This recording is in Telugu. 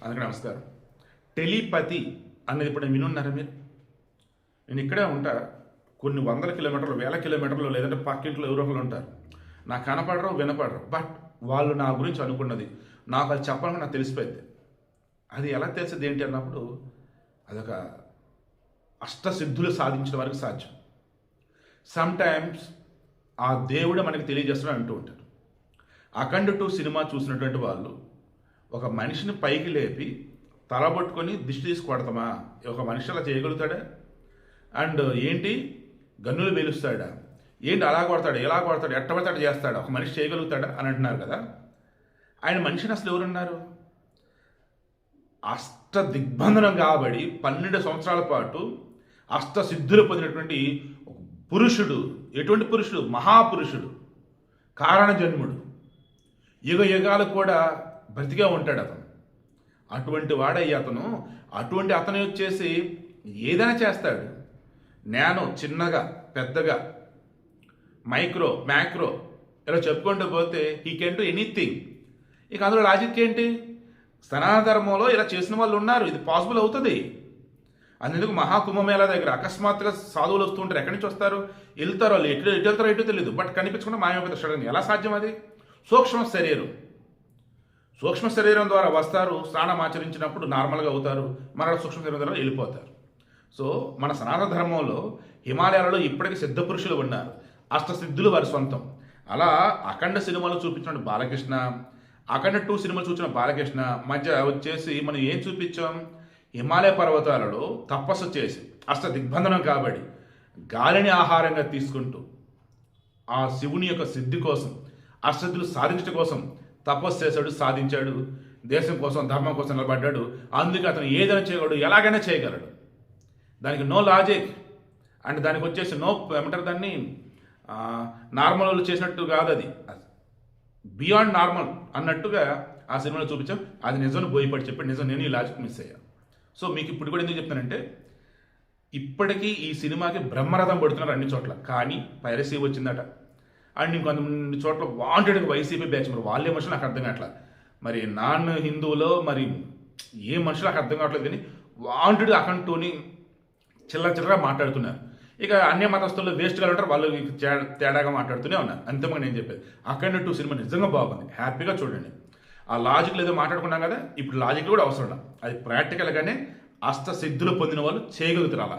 అందరికీ నమస్కారం. టెలిపతి అనేది ఇప్పుడు నేను వినున్నారా మీరు? నేను ఇక్కడే ఉంటా. కొన్ని వందల కిలోమీటర్లు, వేల కిలోమీటర్లు, లేదంటే పక్కింట్లో ఎవరో ఒకరు ఉంటారు. నాకు కనపడరు, వినపడరు. బట్ వాళ్ళు నా గురించి అనుకున్నది నాకు అది చెప్పాలని నాకు తెలిసిపోయింది. అది ఎలా తెలిసింది ఏంటి అన్నప్పుడు అదొక అష్టసిద్ధులు సాధించిన వరకు సాధ్యం. సమ్ టైమ్స్ ఆ దేవుడే మనకి తెలియజేస్తాడని అంటూ ఉంటారు. అఖండ 2 సినిమా చూసినటువంటి వాళ్ళు ఒక మనిషిని పైకి లేపి తలబట్టుకొని దిష్టి తీసి కొడతామా? ఒక మనిషి అలా చేయగలుగుతాడా? అండ్ ఏంటి గన్నులు వేలుస్తాడా? ఏంటి అలా కొడతాడు, ఎలా కొడతాడు, ఎట్టబడతాడు చేస్తాడా? ఒక మనిషి చేయగలుగుతాడా అని అంటున్నారు కదా. ఆయన మనిషిని అసలు ఎవరున్నారు? అష్ట దిగ్బంధనం కాబడి 12 సంవత్సరాల పాటు అష్ట సిద్ధులు పొందినటువంటి ఒక పురుషుడు. ఎటువంటి పురుషుడు? మహాపురుషుడు, కారణ జన్ముడు, యుగ యుగాలు కూడా బ్రతికే ఉంటాడు అతను. అటువంటి వాడయ్యి అతను. అటువంటి అతను వచ్చేసి ఏదైనా చేస్తాడు. నేను చిన్నగా, పెద్దగా, మైక్రో, మ్యాక్రో ఇలా చెప్పుకుంటూ పోతే హీ కెన్ డూ ఎనీథింగ్. ఇక అందులో లాజిక్ ఏంటి? సనాతన ధర్మంలో ఇలా చేసిన వాళ్ళు ఉన్నారు, ఇది పాసిబుల్ అవుతుంది. అందుకు మహాకుంభమేళా దగ్గర అకస్మాత్తుగా సాధువులు వస్తూ ఉంటారు. ఎక్కడి నుంచి వస్తారు? వెళ్తారు, వాళ్ళు ఎటు వెళ్తారో ఎటు తెలియదు. బట్ కనిపించకుండా మాయమైపోతారు సడన్గా. ఎలా సాధ్యం అది? సూక్ష్మ శరీరం ద్వారా వస్తారు, స్నానం ఆచరించినప్పుడు నార్మల్గా అవుతారు, మరలా సూక్ష్మ శరీరం ద్వారా వెళ్ళిపోతారు. సో మన సనాతన ధర్మంలో హిమాలయాలలో ఇప్పటికీ సిద్ధ పురుషులు ఉన్నారు. అష్టసిద్ధులు వారి సొంతం. అలా అఖండ సినిమాలో చూపించిన బాలకృష్ణ, అఖండ 2 సినిమాలు చూసిన బాలకృష్ణ మధ్య వచ్చేసి మనం ఏం చూపించాం? హిమాలయ పర్వతాలలో తపస్సు చేసి అష్ట దిగ్బంధనం కాబట్టి గాలిని ఆహారంగా తీసుకుంటూ ఆ శివుని యొక్క సిద్ధి కోసం, అష్టసిద్ధులు సాధించడం కోసం తపస్సు చేశాడు, సాధించాడు. దేశం కోసం, ధర్మం కోసం నిలబడ్డాడు. అందుకే అతను ఏదైనా చేయగలడు, ఎలాగైనా చేయగలడు. దానికి నో లాజిక్ అండ్ దానికి వచ్చేసి నో ఏమంటారు దాన్ని, నార్మల్ వాళ్ళు చేసినట్టు కాదు, అది బియాండ్ నార్మల్ అన్నట్టుగా ఆ సినిమాలో చూపించాం. అది నిజం బోయపడి చెప్పాడు. నిజం, నేను ఈ లాజిక్ మిస్ అయ్యా. సో మీకు ఇప్పుడు కూడా ఎందుకు చెప్తానంటే, ఇప్పటికీ ఈ సినిమాకి బ్రహ్మరథం పడుతున్నారు అన్ని చోట్ల. కానీ పైరసీ వచ్చిందట. అండ్ ఇంకొంతమంది చోట్ల వాంటెడ్గా వైసీపీ బ్యాచ్, మరి వాళ్ళే మనుషులు నాకు అర్థం కావట్లా. మరి నాన్ హిందువులో మరి ఏ మనుషులు నాకు అర్థం కావట్లేదు. కానీ వాంటెడ్గా అఖంటూని చిల్లరగా మాట్లాడుతున్నారు. ఇక అన్య మతస్థుల్లో వేస్ట్గా ఉంటారు, వాళ్ళు తేడాగా మాట్లాడుతూనే ఉన్నారు. అంతేమో నేను చెప్పేది. అఖండ 2 సినిమా నిజంగా బాగుంది, హ్యాపీగా చూడండి. ఆ లాజిక్లు ఏదో మాట్లాడుకున్నాం కదా, ఇప్పుడు లాజిక్ కూడా అవసరం. అది ప్రాక్టికల్గానే అష్ట సిద్ధులు పొందిన వాళ్ళు చేయగలుగుతారు అలా.